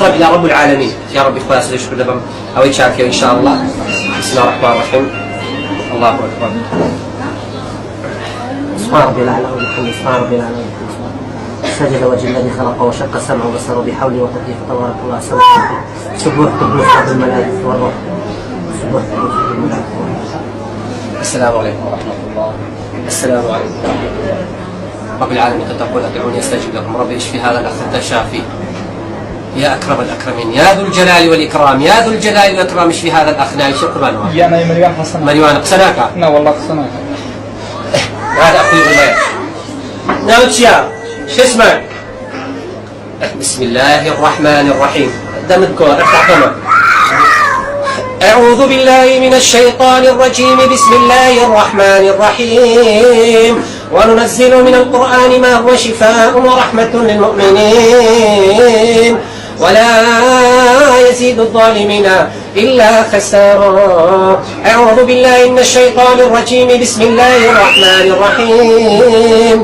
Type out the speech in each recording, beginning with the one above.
أقرب إلى رب العالمين. يا رب إخلاص يشكر لكم أو يشارك إن شاء الله. بسم الله الرحمن الرحيم. الله أكبر. سبحان ربي الأعلى وبحمده. سبحان ربي الأعلى وبحمده. سجد وجه الذي خلقه وشق سمعه وبصره بحوله وقدره فتبارك الله أحسن الخالقين. سبوح قدوس رب الملائكة والروح. سبوح قدوس رب الملائكة والروح. السلام عليكم ورحمة الله. السلام عليكم ورحمة الله. رب العالمين قد تقول ادعوني استجب لكم. ربي اشفي هذا الاخ انت شافي يا اكرم الاكرمين يا ذو الجلال والاكرام يا ذو الجلال والاكرام. اشفي هذا الاخ نايل شكرا. يا انا مريوان حسن مريوان قسناك. لا والله قسناك. هذا اخوي والله. نعم يا شو اسمك؟ بسم الله الرحمن الرحيم. ده مذكور افتح فمك. أعوذ بالله من الشيطان الرجيم. بسم الله الرحمن الرحيم. وننزل من القرآن ما هو شفاء ورحمة للمؤمنين ولا يزيد الظالمين إلا خسارا. أعوذ بالله من الشيطان الرجيم. بسم الله الرحمن الرحيم.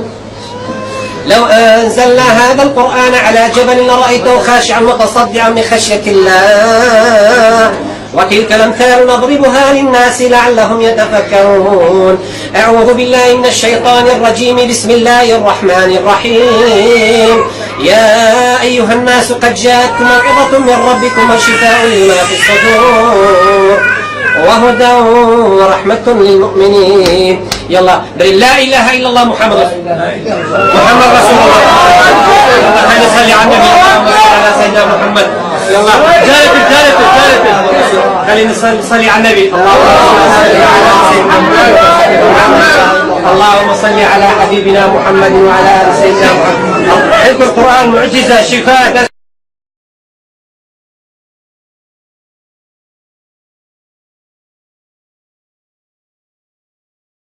لو أنزلنا هذا القرآن على جبل لرأيته خاشعا متصدعا من خشية الله وتلك الأمثال نضربها للناس لعلهم يتفكرون. أعوذ بالله من الشيطان الرجيم. بسم الله الرحمن الرحيم. يا أيها الناس قد جاءتكم موعظة من ربكم وشفاء لما في الصدور وهدى ورحمة للمؤمنين. يلا لا إله إلا الله محمد رسول الله. محمد رسول الله. خلينا نصلي على النبي على سيدنا محمد. يلا ثالث خلينا نصلي على النبي. اللهم صل على حبيبنا محمد وعلى آل سيدنا محمد. حفظ القرآن معجزة شفاء.